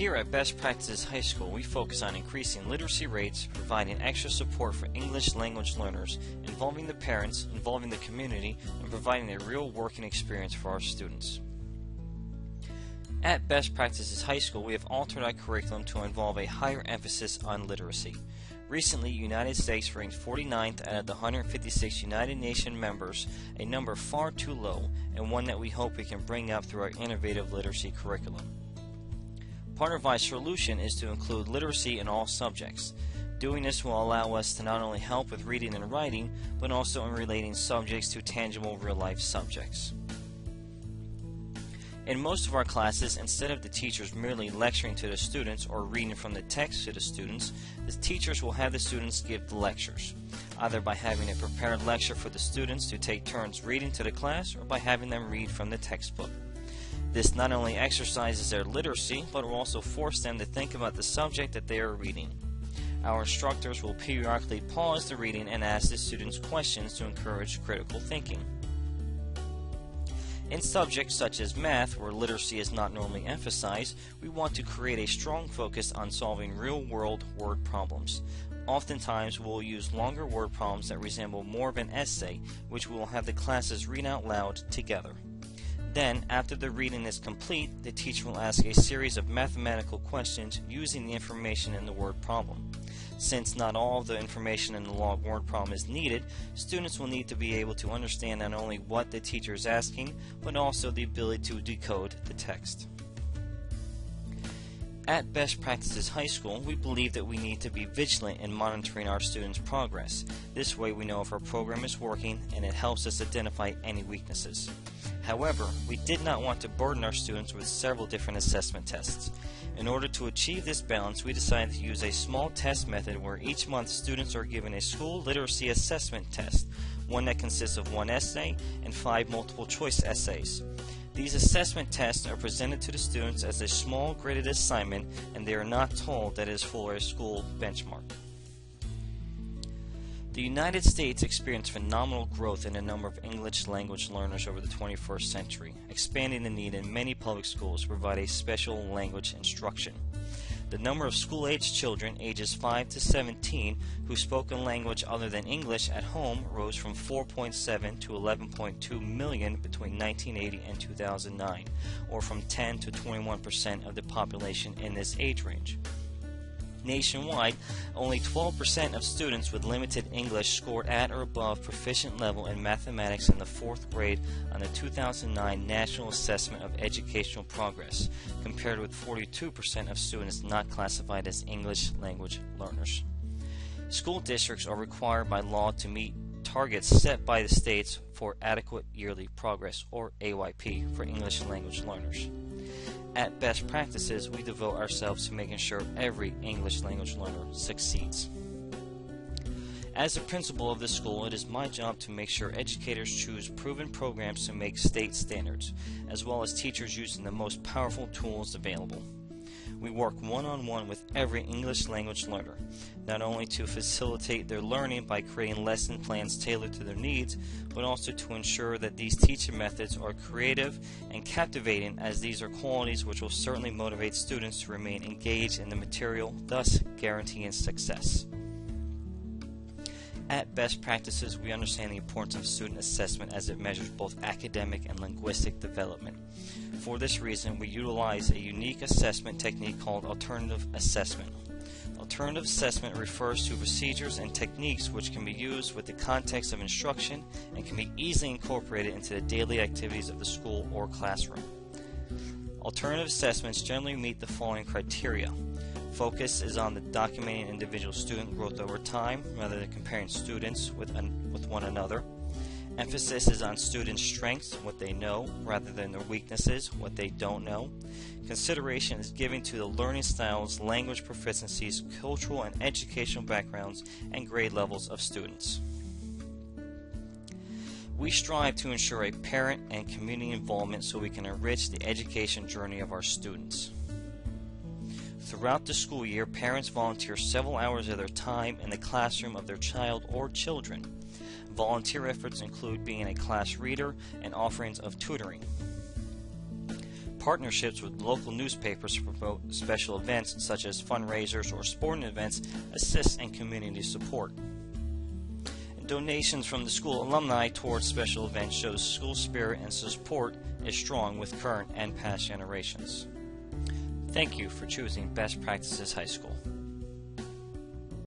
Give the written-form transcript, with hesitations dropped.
Here at Best Practices High School, we focus on increasing literacy rates, providing extra support for English language learners, involving the parents, involving the community, and providing a real working experience for our students. At Best Practices High School, we have altered our curriculum to involve a higher emphasis on literacy. Recently, United States ranked 49th out of the 156 United Nations members, a number far too low, and one that we hope we can bring up through our innovative literacy curriculum. Part of our solution is to include literacy in all subjects. Doing this will allow us to not only help with reading and writing, but also in relating subjects to tangible real-life subjects. In most of our classes, instead of the teachers merely lecturing to the students or reading from the text to the students, the teachers will have the students give the lectures, either by having a prepared lecture for the students to take turns reading to the class or by having them read from the textbook. This not only exercises their literacy, but will also force them to think about the subject that they are reading. Our instructors will periodically pause the reading and ask the students questions to encourage critical thinking. In subjects such as math, where literacy is not normally emphasized, we want to create a strong focus on solving real-world word problems. Oftentimes, we will use longer word problems that resemble more of an essay, which we will have the classes read out loud together. Then, after the reading is complete, the teacher will ask a series of mathematical questions using the information in the word problem. Since not all of the information in the long word problem is needed, students will need to be able to understand not only what the teacher is asking, but also the ability to decode the text. At Best Practices High School, we believe that we need to be vigilant in monitoring our students' progress. This way we know if our program is working, and it helps us identify any weaknesses. However, we did not want to burden our students with several different assessment tests. In order to achieve this balance, we decided to use a small test method where each month students are given a school literacy assessment test, one that consists of 1 essay and 5 multiple choice essays. These assessment tests are presented to the students as a small graded assignment, and they are not told that it is for a school benchmark. The United States experienced phenomenal growth in the number of English language learners over the 21st century, expanding the need in many public schools to provide a special language instruction. The number of school-aged children ages 5 to 17 who spoke a language other than English at home rose from 4.7 to 11.2 million between 1980 and 2009, or from 10 to 21% of the population in this age range. Nationwide, only 12% of students with limited English scored at or above proficient level in mathematics in the 4th grade on the 2009 National Assessment of Educational Progress, compared with 42% of students not classified as English language learners. School districts are required by law to meet targets set by the states for adequate yearly progress, or AYP, for English language learners. At Best Practices, we devote ourselves to making sure every English language learner succeeds. As the principal of the school, it is my job to make sure educators choose proven programs to make state standards, as well as teachers using the most powerful tools available. We work one-on-one with every English language learner, not only to facilitate their learning by creating lesson plans tailored to their needs, but also to ensure that these teaching methods are creative and captivating, as these are qualities which will certainly motivate students to remain engaged in the material, thus guaranteeing success. At Best Practices, we understand the importance of student assessment as it measures both academic and linguistic development. For this reason, we utilize a unique assessment technique called alternative assessment. Alternative assessment refers to procedures and techniques which can be used with the context of instruction and can be easily incorporated into the daily activities of the school or classroom. Alternative assessments generally meet the following criteria. Focus is on the documenting individual student growth over time rather than comparing students with one another. Emphasis is on students' strengths, what they know, rather than their weaknesses, what they don't know. Consideration is given to the learning styles, language proficiencies, cultural and educational backgrounds, and grade levels of students. We strive to ensure a parent and community involvement so we can enrich the education journey of our students. Throughout the school year, parents volunteer several hours of their time in the classroom of their child or children. Volunteer efforts include being a class reader and offerings of tutoring. Partnerships with local newspapers to promote special events such as fundraisers or sporting events assist in community support. And donations from the school alumni towards special events shows school spirit and support is strong with current and past generations. Thank you for choosing Best Practices High School.